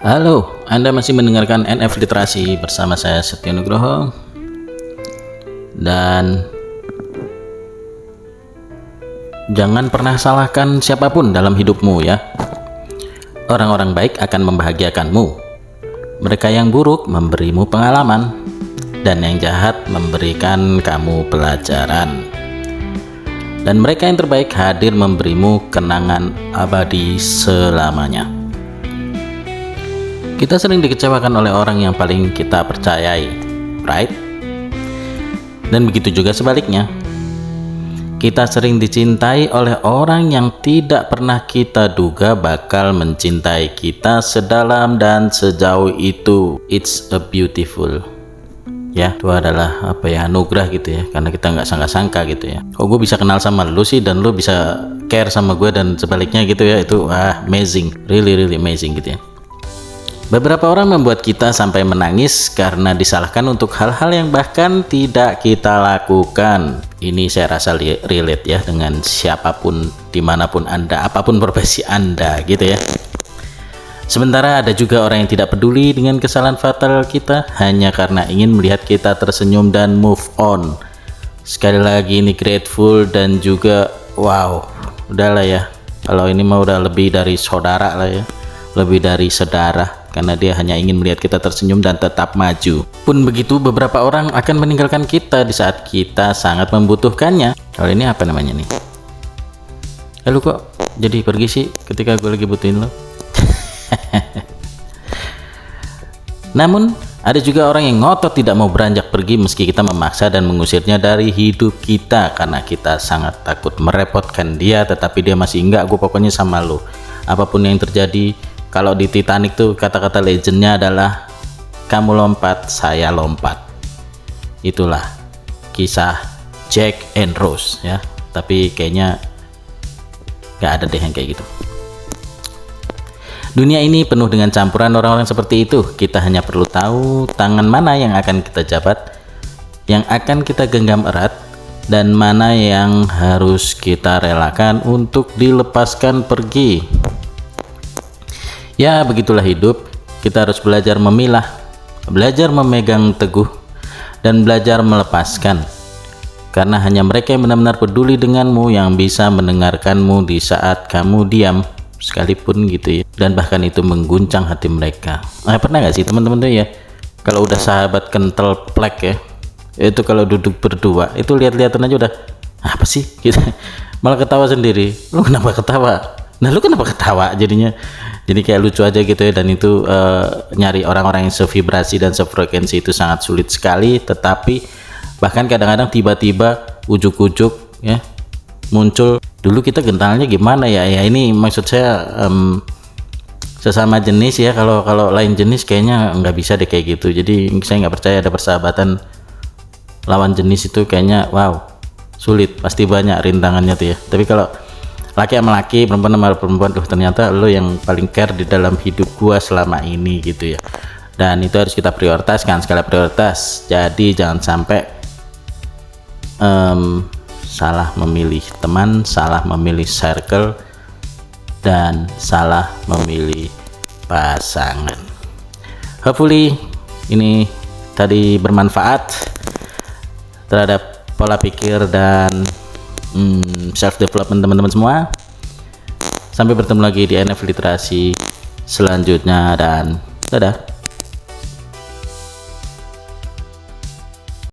Halo, Anda masih mendengarkan NF Literasi bersama saya Setio Nugroho. Dan jangan pernah salahkan siapapun dalam hidupmu ya. Orang-orang baik akan membahagiakanmu. Mereka yang buruk memberimu pengalaman, dan yang jahat memberikan kamu pelajaran. Dan mereka yang terbaik hadir memberimu kenangan abadi selamanya. Kita sering dikecewakan oleh orang yang paling kita percayai, right? Dan begitu juga sebaliknya. Kita sering dicintai oleh orang yang tidak pernah kita duga bakal mencintai kita sedalam dan sejauh itu. It's a beautiful. Ya, itu adalah anugerah gitu ya, karena kita nggak sangka-sangka gitu ya. Kok gue bisa kenal sama lu sih, dan lu bisa care sama gue dan sebaliknya gitu ya. Itu amazing, really amazing gitu ya. Beberapa orang membuat kita sampai menangis karena disalahkan untuk hal-hal yang bahkan tidak kita lakukan. Ini saya rasa relate ya dengan siapapun, dimanapun Anda, apapun profesi Anda gitu ya. Sementara ada juga orang yang tidak peduli dengan kesalahan fatal kita hanya karena ingin melihat kita tersenyum dan move on. Sekali lagi ini grateful dan juga wow, udahlah ya. Kalau ini mah udah lebih dari saudara lah ya, lebih dari saudara. Karena dia hanya ingin melihat kita tersenyum dan tetap maju. Pun begitu, beberapa orang akan meninggalkan kita di saat kita sangat membutuhkannya. Kalau ini apa namanya nih? Lu kok jadi pergi sih ketika gue lagi butuhin lo? Namun ada juga orang yang ngotot tidak mau beranjak pergi meski kita memaksa dan mengusirnya dari hidup kita karena kita sangat takut merepotkan dia, tetapi dia masih enggak, gue pokoknya sama lo. Apapun yang terjadi. Kalau di Titanic tuh kata-kata legendnya adalah kamu lompat, saya lompat. Itulah kisah Jack and Rose ya. Tapi kayaknya gak ada deh yang kayak gitu. Dunia ini penuh dengan campuran orang-orang seperti itu. Kita hanya perlu tahu tangan mana yang akan kita jabat, yang akan kita genggam erat, dan mana yang harus kita relakan untuk dilepaskan pergi. Ya, begitulah hidup. Kita harus belajar memilah, belajar memegang teguh, dan belajar melepaskan. Karena hanya mereka yang benar-benar peduli denganmu yang bisa mendengarkanmu di saat kamu diam, sekalipun gitu ya. Dan bahkan itu mengguncang hati mereka. Pernah gak sih teman-teman tuh ya, kalau udah sahabat kental plek ya, itu kalau duduk berdua, itu lihat-lihatan aja udah, apa sih? Gitu. Malah ketawa sendiri. Lu kenapa ketawa? Nah lu kenapa ketawa jadinya? Jadi kayak lucu aja gitu ya. Dan itu nyari orang-orang yang sevibrasi dan sefrekuensi itu sangat sulit sekali. Tetapi bahkan kadang-kadang tiba-tiba ujuk-ujuk ya muncul. Dulu kita gentalnya gimana ya? Ya ini maksud saya sesama jenis ya. Kalau lain jenis kayaknya nggak bisa deh kayak gitu. Jadi saya nggak percaya ada persahabatan lawan jenis itu, kayaknya wow sulit, pasti banyak rintangannya tuh ya. Tapi kalau laki sama laki, perempuan sama perempuan, ternyata lo yang paling care di dalam hidup gua selama ini gitu ya. Dan itu harus kita prioritaskan, skala prioritas. Jadi jangan sampai salah memilih teman, salah memilih circle, dan salah memilih pasangan. Hopefully ini tadi bermanfaat terhadap pola pikir dan self development teman-teman semua. Sampai bertemu lagi di NF Literasi selanjutnya, dan dadah.